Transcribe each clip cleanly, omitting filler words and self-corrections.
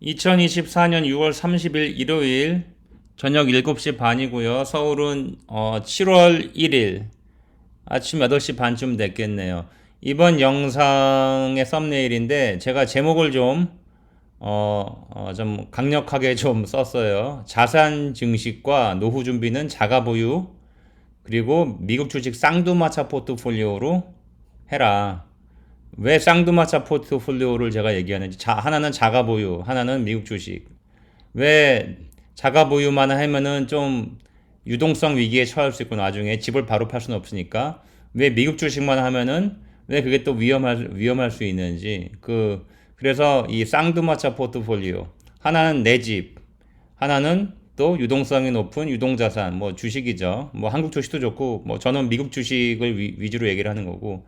2024년 6월 30일 일요일 저녁 7시 반이고요. 서울은 7월 1일 아침 8시 반쯤 됐겠네요. 이번 영상의 썸네일인데 제가 제목을 좀 강력하게 좀 썼어요. 자산 증식과 노후 준비는 자가 보유 그리고 미국 주식 쌍두마차 포트폴리오로 해라. 왜 쌍두마차 포트폴리오를 제가 얘기하는지, 하나는 자가 보유, 하나는 미국 주식. 왜 자가 보유만 하면은 좀 유동성 위기에 처할 수 있고 나중에 집을 바로 팔 수는 없으니까 왜 미국 주식만 하면은 왜 그게 또 위험할 수 있는지, 그래서 이 쌍두마차 포트폴리오, 하나는 내 집, 하나는 또 유동성이 높은 유동자산, 뭐 주식이죠. 뭐 한국 주식도 좋고, 뭐 저는 미국 주식을 위주로 얘기를 하는 거고,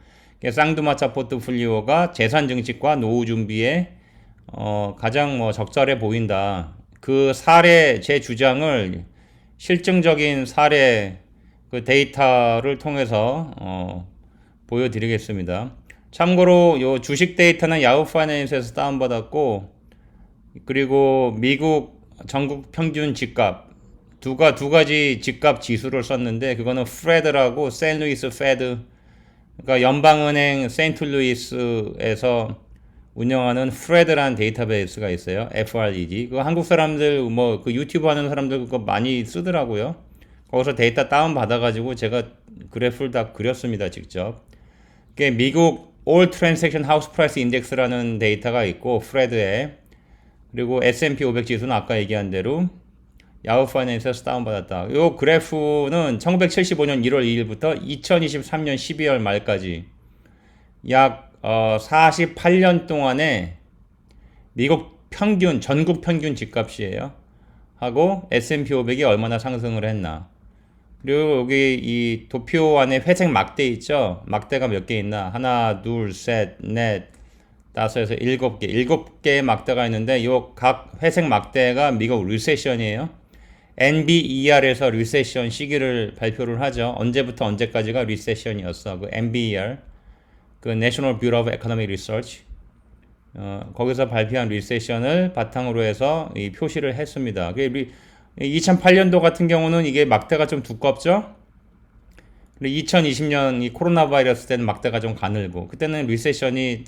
쌍두마차 포트폴리오가 재산 증식과 노후 준비에 가장 뭐 적절해 보인다. 그 사례, 제 주장을 실증적인 사례 그 데이터를 통해서 보여드리겠습니다. 참고로 요 주식 데이터는 야후 파이낸스에서 다운받았고, 그리고 미국 전국 평균 집값 두 가지 집값 지수를 썼는데, 그거는 프레드라고 세인루이스 페드, 그러니까 연방은행 세인트루이스에서 운영하는 프레드라는 데이터베이스가 있어요. FRED. 그 한국 사람들 뭐 그 유튜브 하는 사람들 그거 많이 쓰더라고요. 거기서 데이터 다운 받아가지고 제가 그래프를 다 그렸습니다, 직접. 그게 미국 All Transaction House Price Index라는 데이터가 있고, 프레드에. 그리고 S&P 500 지수는 아까 얘기한 대로 야후 파이낸스에서 다운받았다. 이 그래프는 1975년 1월 2일부터 2023년 12월 말까지 약 48년 동안의 미국 평균, 전국 평균 집값이에요. 하고 S&P 500이 얼마나 상승을 했나. 그리고 여기 이 도표 안에 회색 막대 있죠? 막대가 몇 개 있나? 하나, 둘, 셋, 넷, 다섯에서 일곱 개의 막대가 있는데, 요 각 회색 막대가 미국 리세션이에요. NBER에서 리세션 시기를 발표를 하죠. 언제부터 언제까지가 리세션이었어. 그 NBER, 그 National Bureau of Economic Research, 거기서 발표한 리세션을 바탕으로 해서 이 표시를 했습니다. 2008년도 같은 경우는 이게 막대가 좀 두껍죠. 그리고 2020년 이 코로나 바이러스 때는 막대가 좀 가늘고, 그때는 리세션이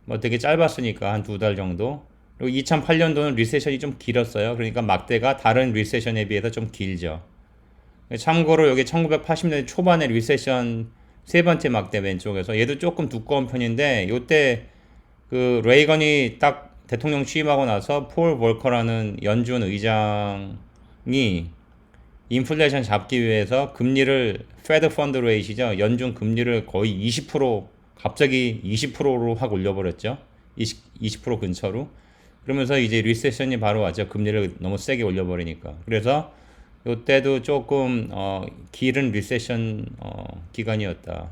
뭐 되게 짧았으니까 한 두 달 정도. 그리고 2008년도는 리세션이 좀 길었어요. 그러니까 막대가 다른 리세션에 비해서 좀 길죠. 참고로 여기 1980년대 초반의 리세션 세 번째 막대 왼쪽에서, 얘도 조금 두꺼운 편인데, 요때 그 레이건이 딱 대통령 취임하고 나서 폴 볼커라는 연준 의장이 인플레이션 잡기 위해서 금리를, 페드 펀드 레이트죠, 연준 금리를 거의 20%, 갑자기 20%로 확 올려버렸죠. 20% 근처로. 그러면서 이제 리세션이 바로 왔죠. 금리를 너무 세게 올려버리니까. 그래서 이때도 조금 길은 리세션 기간이었다.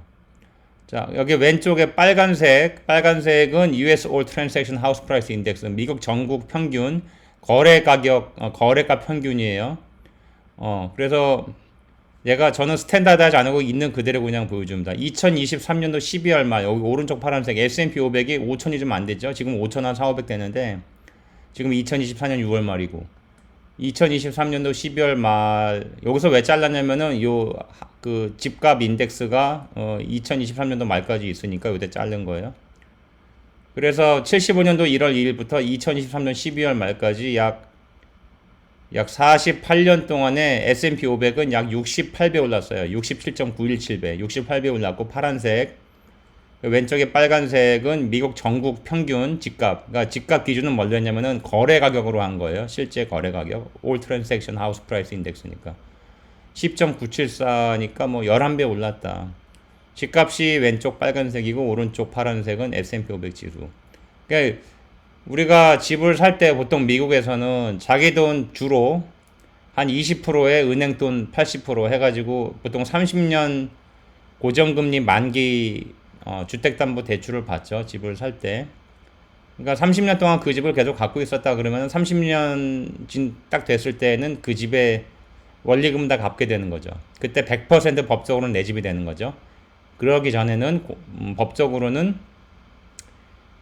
자, 여기 왼쪽에 빨간색은 US All Transaction House Price Index, 미국 전국 평균 거래 가격, 거래가 평균이에요. 그래서 저는 스탠다드하지 않고 있는 그대로 그냥 보여줍니다. 2023년도 12월 말, 여기 오른쪽 파란색 S&P 500이 5천이 좀 안 됐죠. 지금 5천 한 4, 500 되는데, 지금 2024년 6월 말이고, 2023년도 12월 말, 여기서 왜 잘랐냐면은 그 집값 인덱스가 2023년도 말까지 있으니까 요때 자른 거예요. 그래서 75년도 1월 2일부터 2023년 12월 말까지 약 48년 동안에 S&P 500은 약 68배 올랐어요. 67.917배, 68배 올랐고, 파란색, 왼쪽에 빨간색은 미국 전국 평균 집값. 그러니까 집값 기준은 뭘로 했냐면은 거래 가격으로 한 거예요. 실제 거래 가격. All Transaction House Price Index니까. 10.974니까 뭐 11배 올랐다. 집값이 왼쪽 빨간색이고 오른쪽 파란색은 S&P 500 지수. 그러니까 우리가 집을 살 때 보통 미국에서는 자기 돈 주로 한 20%에 은행 돈 80% 해가지고 보통 30년 고정금리 만기 주택담보대출을 받죠. 집을 살 때. 그러니까 30년 동안 그 집을 계속 갖고 있었다 그러면 30년 딱 됐을 때는 그 집에 원리금 다 갚게 되는 거죠. 그때 100% 법적으로는 내 집이 되는 거죠. 그러기 전에는 법적으로는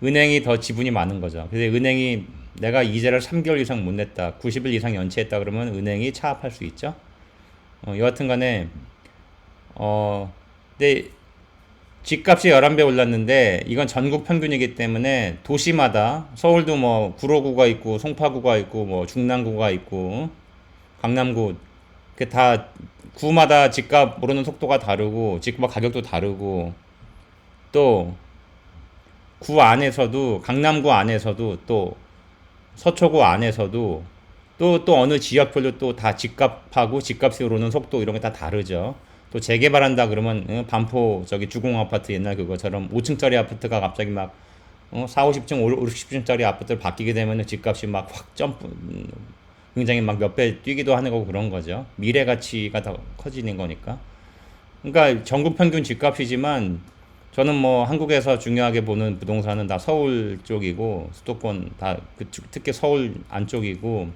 은행이 더 지분이 많은 거죠. 그래서 은행이 내가 이자를 3개월 이상 못 냈다, 90일 이상 연체했다 그러면 은행이 차압할 수 있죠. 여하튼 간에 근데 집값이 11배 올랐는데 이건 전국 평균이기 때문에 도시마다 서울도 뭐 구로구가 있고 송파구가 있고 뭐 중랑구가 있고 강남구, 그 다 구마다 집값 오르는 속도가 다르고 집값 가격도 다르고, 또 구 안에서도 강남구 안에서도 또 서초구 안에서도 또 어느 지역별로 또 다 집값하고 집값이 오르는 속도 이런 게 다 다르죠. 또 재개발한다 그러면 반포 저기 주공 아파트 옛날 그거처럼 5층짜리 아파트가 갑자기 막 4, 50층, 5, 60층짜리 아파트를 바뀌게 되면 집값이 막 확 점프, 굉장히 막 몇 배 뛰기도 하는 거고 그런 거죠. 미래 가치가 더 커지는 거니까. 그러니까 전국 평균 집값이지만 저는 뭐 한국에서 중요하게 보는 부동산은 다 서울 쪽이고 수도권 다 특히 서울 안쪽이고,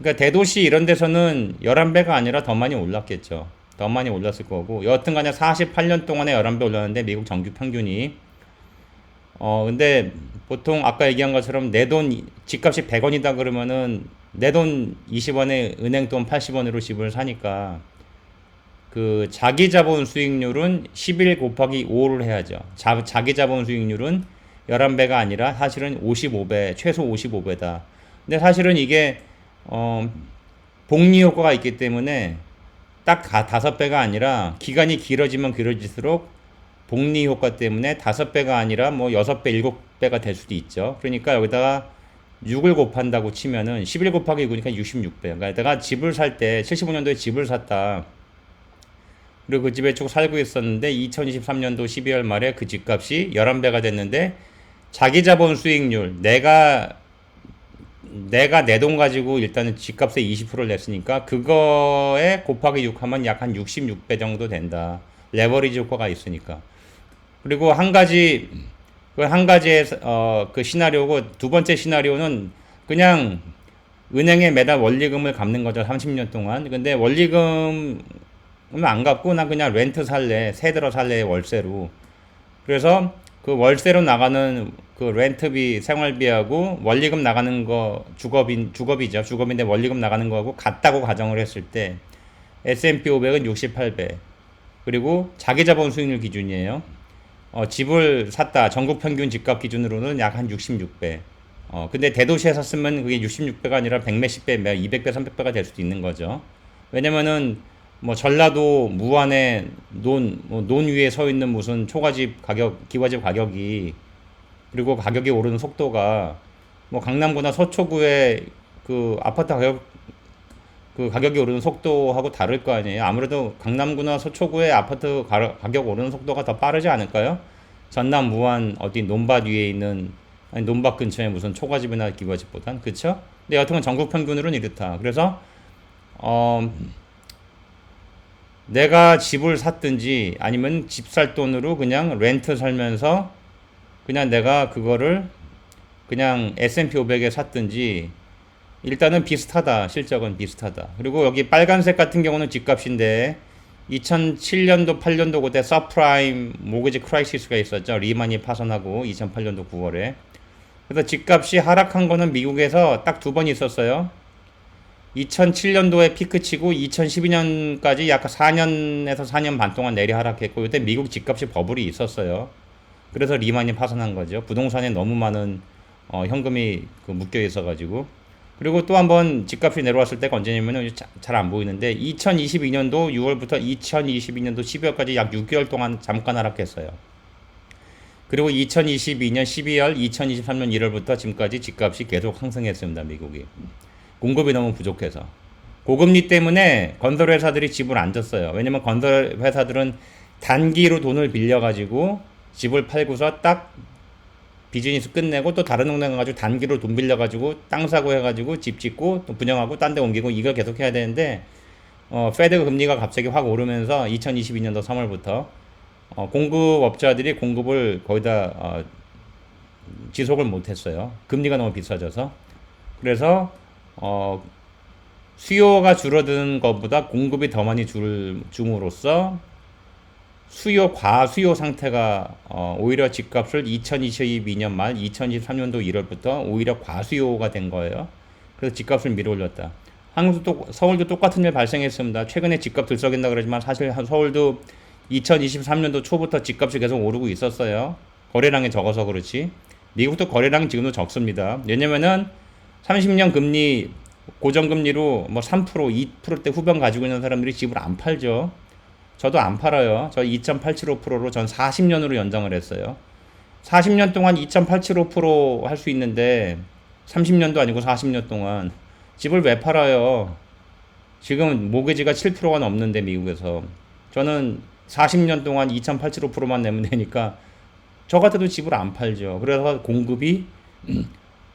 그러니까 대도시 이런 데서는 11배가 아니라 더 많이 올랐겠죠. 더 많이 올랐을 거고, 여하튼 간에 48년 동안에 11배 올랐는데 미국 정규 평균이 근데 보통 아까 얘기한 것처럼 내 돈 집값이 100원이다 그러면은 내 돈 20원에 은행 돈 80원으로 집을 사니까 그 자기 자본 수익률은 11 곱하기 5를 해야죠. 자기 자본 수익률은 11배가 아니라 사실은 55배, 최소 55배다. 근데 사실은 이게 복리 효과가 있기 때문에 딱 5배가 아니라 기간이 길어지면 길어질수록 복리 효과 때문에 5배가 아니라 뭐 6배, 7배가 될 수도 있죠. 그러니까 여기다가 6을 곱한다고 치면은 11 곱하기 6이니까 66배. 그러니까 내가 집을 살 때 75년도에 집을 샀다. 그리고 그 집에 쭉 살고 있었는데 2023년도 12월 말에 그 집값이 11배가 됐는데 자기 자본 수익률, 내가 내 돈 가지고 일단은 집값의 20%를 냈으니까 그거에 곱하기 6 하면 약 한 66배 정도 된다. 레버리지 효과가 있으니까. 그리고 한 가지의 그 시나리오고, 두 번째 시나리오는 그냥 은행에 매달 원리금을 갚는 거죠. 30년 동안. 근데 원리금은 안 갚고 나 그냥 렌트 살래, 세 들어 살래, 월세로. 그래서 그 월세로 나가는 그 렌트비, 생활비하고 원리금 나가는 거 주거비죠. 주거비인데 원리금 나가는 거하고 같다고 가정을 했을 때 S&P 500은 68배. 그리고 자기 자본 수익률 기준이에요. 집을 샀다. 전국 평균 집값 기준으로는 약 한 66배. 근데 대도시에서 쓰면 그게 66배가 아니라 100 몇십 배, 200배, 300배가 될 수도 있는 거죠. 왜냐면은 뭐 전라도 무안에 논 위에 서 있는 무슨 초가집 가격, 기와집 가격이, 그리고 가격이 오르는 속도가 뭐 강남구나 서초구의 그 아파트 가격, 그 가격이 오르는 속도하고 다를 거 아니에요. 아무래도 강남구나 서초구의 아파트 가격 오르는 속도가 더 빠르지 않을까요? 전남 무안 어디 논밭 위에 있는, 아니 논밭 근처에 무슨 초가집이나 기와집보단, 그쵸? 근데 여하튼 전국 평균으로는 이렇다. 그래서 내가 집을 샀든지 아니면 집 살 돈으로 그냥 렌트 살면서 그냥 내가 그거를 그냥 S&P 500에 샀든지 일단은 비슷하다. 실적은 비슷하다. 그리고 여기 빨간색 같은 경우는 집값인데 2007년도 8년도 그때 서프라임 모기지 크라이시스가 있었죠. 리만이 파산하고 2008년도 9월에. 그래서 집값이 하락한 거는 미국에서 딱 두 번 있었어요. 2007년도에 피크치고 2012년까지 약 4년에서 4년 반 동안 내리 하락했고, 이때 미국 집값이 버블이 있었어요. 그래서 리만이 파산한 거죠. 부동산에 너무 많은 현금이 묶여 있어가지고. 그리고 또 한 번 집값이 내려왔을 때가 언제냐면은 잘 안 보이는데 2022년도 6월부터 2022년도 12월까지 약 6개월 동안 잠깐 하락했어요. 그리고 2022년 12월, 2023년 1월부터 지금까지 집값이 계속 상승했습니다. 미국이. 공급이 너무 부족해서. 고금리 때문에 건설 회사들이 집을 안 졌어요. 왜냐면 건설 회사들은 단기로 돈을 빌려가지고 집을 팔고서 딱 비즈니스 끝내고 또 다른 동네 가가지고 단기로 돈 빌려가지고 땅 사고 해가지고 집 짓고 또 분양하고 딴 데 옮기고 이걸 계속 해야 되는데 페드 금리가 갑자기 확 오르면서 2022년도 3월부터 공급업자들이 공급을 거의 다 지속을 못했어요. 금리가 너무 비싸져서. 그래서 수요가 줄어드는 것보다 공급이 더 많이 줌으로써 과수요 상태가 오히려 집값을 2022년 말 2023년도 1월부터 오히려 과수요가 된 거예요. 그래서 집값을 밀어올렸다. 서울도 똑같은 일 발생했습니다. 최근에 집값 들썩인다 그러지만 사실 서울도 2023년도 초부터 집값이 계속 오르고 있었어요. 거래량이 적어서 그렇지. 미국도 거래량이 지금도 적습니다. 왜냐면은 30년 금리 고정금리로 뭐 3%, 2%대 후반 가지고 있는 사람들이 집을 안 팔죠. 저도 안 팔아요. 저 2.875%로 전 40년으로 연장을 했어요. 40년 동안 2.875%할 수 있는데 30년도 아니고 40년 동안 집을 왜 팔아요? 지금 모기지가 7%가 넘는데 미국에서 저는 40년 동안 2.875%만 내면 되니까 저 같아도 집을 안 팔죠. 그래서 공급이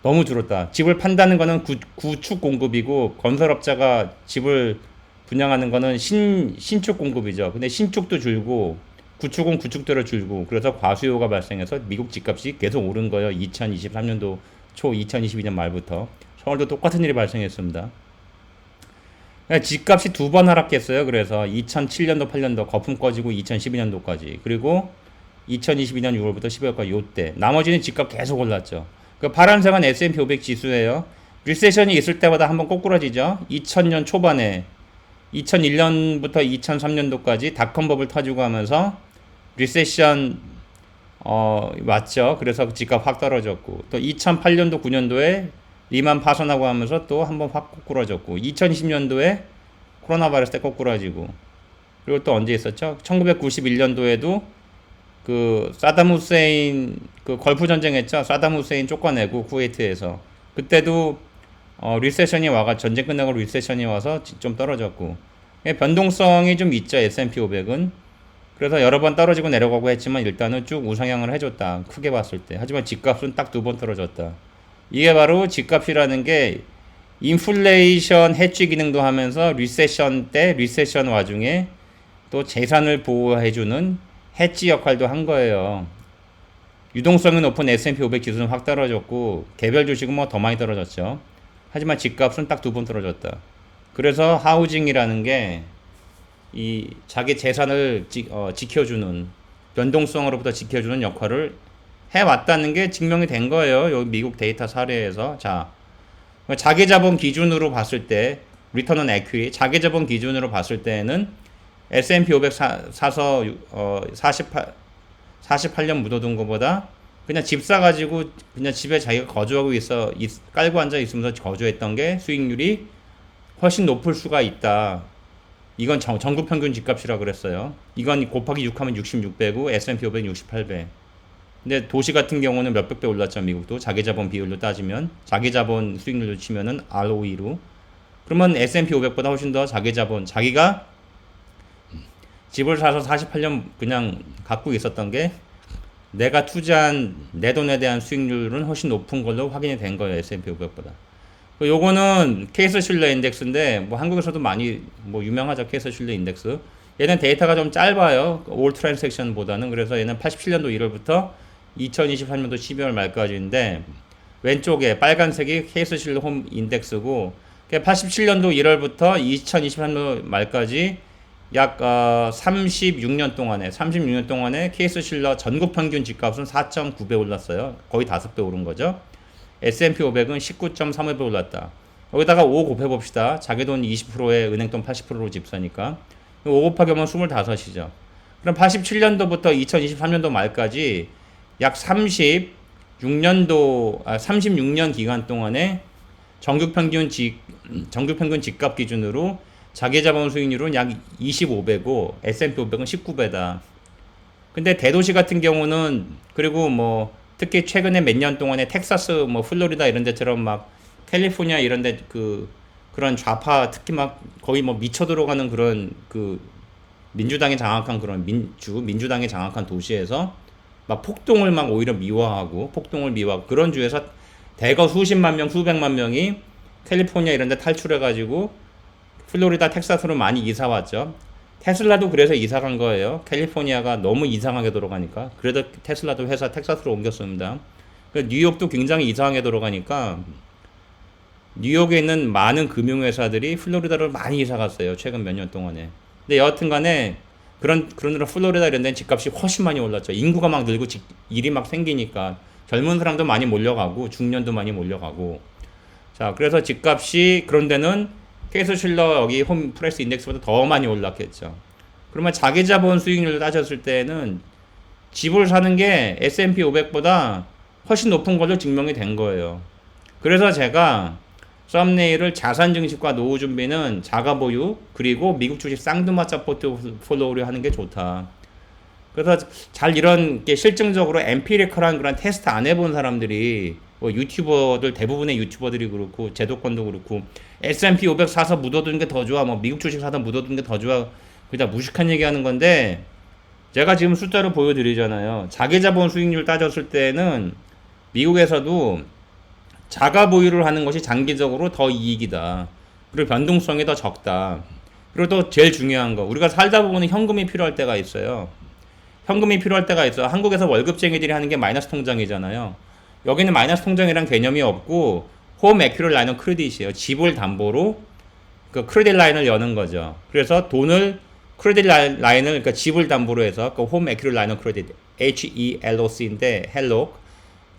너무 줄었다. 집을 판다는 거는 구축 공급이고 건설업자가 집을 분양하는 거는 신축 공급이죠. 근데 신축도 줄고 구축은 구축대로 줄고 그래서 과수요가 발생해서 미국 집값이 계속 오른 거예요. 2023년도 초 2022년 말부터 서울도 똑같은 일이 발생했습니다. 집값이 두 번 하락했어요. 그래서 2007년도 8년도 거품 꺼지고 2012년도까지 그리고 2022년 6월부터 12월까지 요때 나머지는 집값 계속 올랐죠. 그 파란색은 S&P 500 지수예요. 리세션이 있을 때마다 한번 꼬꾸라지죠. 2000년 초반에 2001년부터 2003년도까지 닷컴 버블 터지고 하면서 리세션 왔죠. 그래서 집값 확 떨어졌고 또 2008년도 9년도에 리만 파산하고 하면서 또 한번 확 꼬꾸라졌고 2020년도에 코로나 바이러스 때 꼬꾸라지고 그리고 또 언제 있었죠? 1991년도에도 그 사담 후세인 그 걸프 전쟁 했죠. 사담 후세인 쫓아내고 쿠웨이트에서 그때도 리세션이 와가 전쟁 끝나고 리세션이 와서 좀 떨어졌고 변동성이 좀 있죠. S&P 500은 그래서 여러 번 떨어지고 내려가고 했지만 일단은 쭉 우상향을 해줬다. 크게 봤을 때. 하지만 집값은 딱 두 번 떨어졌다. 이게 바로 집값이라는 게 인플레이션 해지 기능도 하면서 리세션 때 리세션 와중에 또 재산을 보호해주는 해지 역할도 한 거예요. 유동성이 높은 S&P 500 지수는 확 떨어졌고 개별 주식은 뭐 더 많이 떨어졌죠. 하지만 집값은 딱 두 번 떨어졌다. 그래서 하우징이라는 게 이 자기 재산을 지켜주는 변동성으로부터 지켜주는 역할을 해왔다는 게 증명이 된 거예요. 여기 미국 데이터 사례에서 자 자기 자본 기준으로 봤을 때 리턴 온 에퀴티 자기 자본 기준으로 봤을 때는 S&P 500 사서 48년 묻어둔 것보다 그냥 집 사가지고 그냥 집에 자기가 거주하고 깔고 앉아 있으면서 거주했던 게 수익률이 훨씬 높을 수가 있다. 이건 전국 평균 집값이라고 그랬어요. 이건 곱하기 6하면 66배고 S&P 500 68배. 근데 도시 같은 경우는 몇백 배 올랐죠. 미국도 자기 자본 비율로 따지면 자기 자본 수익률로 치면은 ROE로 그러면 S&P 500보다 훨씬 더 자기 자본 자기가 집을 사서 48년 그냥 갖고 있었던 게 내가 투자한 내 돈에 대한 수익률은 훨씬 높은 걸로 확인이 된 거예요. S&P 500보다. 요거는 케이스 슐러 인덱스인데 뭐 한국에서도 많이 뭐 유명하죠. 케이스 슐러 인덱스. 얘는 데이터가 좀 짧아요. 올 트랜잭션보다는. 그래서 얘는 87년도 1월부터 2023년도 12월 말까지인데 왼쪽에 빨간색이 케이스 슐러 홈 인덱스고 87년도 1월부터 2023년도 말까지 약 36년 동안에 케이스 슐러 전국 평균 집값은 4.9배 올랐어요. 거의 5배 오른 거죠. S&P 500은 19.35배 올랐다. 여기다가 5 곱해봅시다. 자기 돈 20%에 은행 돈 80%로 집 사니까 5 곱하기 하면 25이죠. 그럼 87년도부터 2023년도 말까지 약 36년 기간 동안에 전국 평균 집값 기준으로 자기 자본 수익률은 약 25배고 S&P 500은 19배다. 근데 대도시 같은 경우는 그리고 뭐 특히 최근에 몇 년 동안에 텍사스 뭐 플로리다 이런 데처럼 막 캘리포니아 이런 데 그런 좌파 특히 막 거의 뭐 미쳐 들어가는 그런 그 민주당이 장악한 그런 민주당이 장악한 도시에서 막 폭동을 막 오히려 미화하고 그런 주에서 대거 수십만 명 수백만 명이 캘리포니아 이런 데 탈출해 가지고 플로리다 텍사스로 많이 이사 왔죠. 테슬라도 그래서 이사 간 거예요. 캘리포니아가 너무 이상하게 돌아가니까. 그래도 테슬라도 회사 텍사스로 옮겼습니다. 뉴욕도 굉장히 이상하게 돌아가니까 뉴욕에 있는 많은 금융회사들이 플로리다로 많이 이사 갔어요. 최근 몇 년 동안에. 근데 여하튼 간에 그런 플로리다 이런 데는 집값이 훨씬 많이 올랐죠. 인구가 막 늘고 일이 막 생기니까 젊은 사람도 많이 몰려가고 중년도 많이 몰려가고. 자, 그래서 집값이 그런 데는 케이스-실러 여기 홈 프라이스 인덱스보다 더 많이 올랐겠죠. 그러면 자기 자본 수익률을 따졌을 때는 집을 사는 게 S&P 500보다 훨씬 높은 걸로 증명이 된 거예요. 그래서 제가 썸네일을 자산 증식과 노후 준비는 자가 보유 그리고 미국 주식 쌍두마차 포트폴리오로 하는 게 좋다. 그래서 잘 이런 게 실증적으로 엠피리컬한 그런 테스트 안 해본 사람들이 뭐 유튜버들 대부분의 유튜버들이 그렇고 제도권도 그렇고 S&P 500 사서 묻어두는 게 더 좋아 뭐 미국 주식 사서 묻어두는 게 더 좋아 그냥 무식한 얘기하는 건데 제가 지금 숫자로 보여드리잖아요. 자기 자본 수익률 따졌을 때는 미국에서도 자가 보유를 하는 것이 장기적으로 더 이익이다. 그리고 변동성이 더 적다. 그리고 또 제일 중요한 거 우리가 살다 보면 현금이 필요할 때가 있어요. 현금이 필요할 때가 있어. 한국에서 월급쟁이들이 하는 게 마이너스 통장이잖아요. 여기는 마이너스 통장이란 개념이 없고 홈 에큐럴 라인 은 크레딧이에요. 집을 담보로 그 크레딧 라인을 여는 거죠. 그래서 돈을 크레딧 라인을 그러니까 집을 담보로 해서 그 홈 에큐럴 라인 은 크레딧 HELOC인데 헬록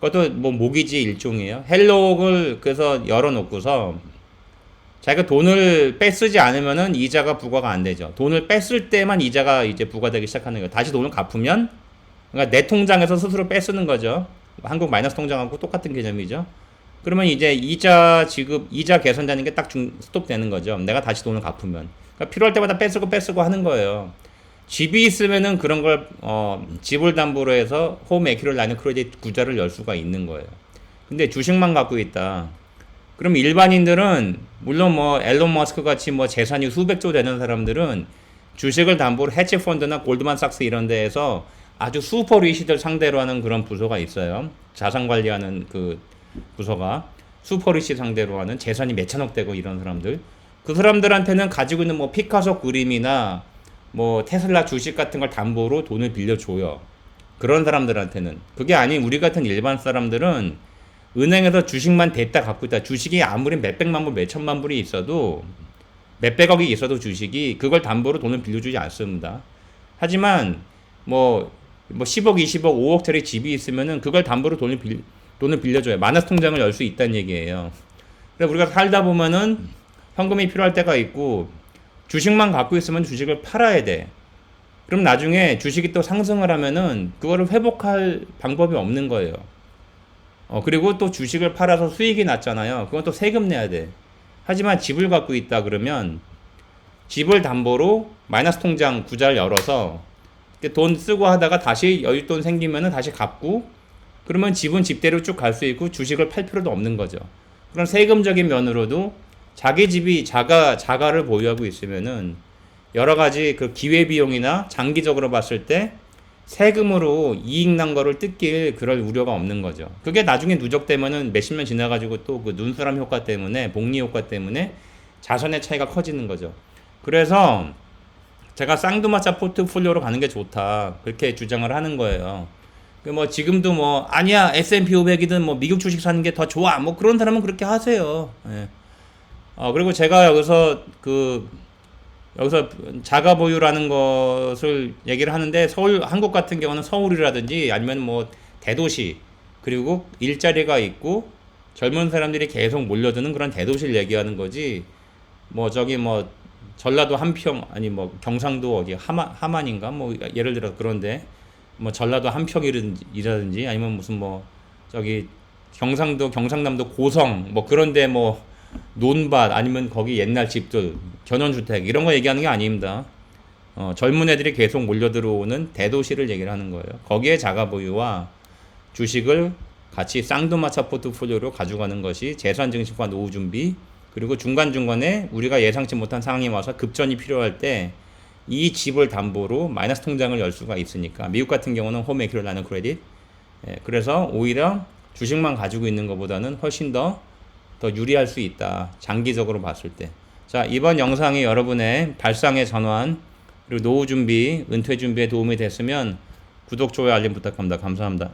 그것도 뭐 모기지 일종이에요. 헬록을 그래서 열어놓고서 자기가 돈을 빼쓰지 않으면은 이자가 부과가 안 되죠. 돈을 뺐을 때만 이자가 이제 부과되기 시작하는 거예요. 다시 돈을 갚으면 그러니까 내 통장에서 스스로 빼쓰는 거죠. 한국 마이너스 통장하고 똑같은 개념이죠. 그러면 이제 이자 지급, 이자 계산되는 게 딱 스톱되는 거죠. 내가 다시 돈을 갚으면. 그러니까 필요할 때마다 빼쓰고 하는 거예요. 집이 있으면은 그런 걸 집을 담보로 해서 홈 에큐럴 라인 크레딧 구자를 열 수가 있는 거예요. 근데 주식만 갖고 있다. 그럼 일반인들은 물론 뭐 앨런 머스크 같이 뭐 재산이 수백조 되는 사람들은 주식을 담보로 해치 펀드나 골드만삭스 이런 데에서 아주 슈퍼 리시들 상대로 하는 그런 부서가 있어요. 자산 관리하는 그 부서가 슈퍼 리시 상대로 하는 재산이 몇천억 되고 이런 사람들. 그 사람들한테는 가지고 있는 뭐 피카소 그림이나 뭐 테슬라 주식 같은 걸 담보로 돈을 빌려줘요. 그런 사람들한테는. 그게 아닌 우리 같은 일반 사람들은 은행에서 주식만 댔다 갖고 있다. 주식이 아무리 몇백만 불, 몇천만 불이 있어도 몇백억이 있어도 주식이 그걸 담보로 돈을 빌려주지 않습니다. 하지만 뭐 10억, 20억, 5억짜리 집이 있으면은 그걸 담보로 돈을 빌려줘요. 마이너스 통장을 열 수 있다는 얘기예요. 그래서 우리가 살다 보면은 현금이 필요할 때가 있고 주식만 갖고 있으면 주식을 팔아야 돼. 그럼 나중에 주식이 또 상승을 하면은 그거를 회복할 방법이 없는 거예요. 그리고 또 주식을 팔아서 수익이 났잖아요. 그건 또 세금 내야 돼. 하지만 집을 갖고 있다 그러면 집을 담보로 마이너스 통장 구자를 열어서 돈 쓰고 하다가 다시 여윳돈 생기면은 다시 갚고 그러면 집은 집대로 쭉 갈 수 있고 주식을 팔 필요도 없는 거죠. 그런 세금적인 면으로도 자기 집이 자가를 보유하고 있으면은 여러 가지 그 기회비용이나 장기적으로 봤을 때 세금으로 이익 난 거를 뜯길 그럴 우려가 없는 거죠. 그게 나중에 누적되면은 몇십 년 지나가지고 또 그 눈사람 효과 때문에 복리 효과 때문에 자산의 차이가 커지는 거죠. 그래서 제가 쌍두마차 포트폴리오로 가는 게 좋다 그렇게 주장을 하는 거예요. 그 뭐 지금도 뭐 아니야 S&P 500이든 뭐 미국 주식 사는 게 더 좋아 뭐 그런 사람은 그렇게 하세요. 예. 그리고 제가 여기서 자가 보유라는 것을 얘기를 하는데 한국 같은 경우는 서울이라든지 아니면 뭐 대도시 그리고 일자리가 있고 젊은 사람들이 계속 몰려드는 그런 대도시를 얘기하는 거지 뭐 저기 뭐 전라도 한평 아니 뭐 경상도 어디 함안인가 뭐 예를 들어 그런데 뭐 전라도 한평이라든지 아니면 무슨 뭐 저기 경상남도 고성 뭐 그런데 뭐 논밭 아니면 거기 옛날 집들 견원주택 이런 거 얘기하는 게 아닙니다. 젊은 애들이 계속 몰려들어오는 대도시를 얘기를 하는 거예요. 거기에 자가 보유와 주식을 같이 쌍두마차 포트폴리오로 가져가는 것이 재산 증식과 노후 준비 그리고 중간중간에 우리가 예상치 못한 상황이 와서 급전이 필요할 때 이 집을 담보로 마이너스 통장을 열 수가 있으니까 미국 같은 경우는 홈 에큐럴 라인 크레딧 그래서 오히려 주식만 가지고 있는 것보다는 훨씬 더 유리할 수 있다. 장기적으로 봤을 때. 자, 이번 영상이 여러분의 발상의 전환 그리고 노후 준비, 은퇴 준비에 도움이 됐으면 구독, 좋아요, 알림 부탁합니다. 감사합니다.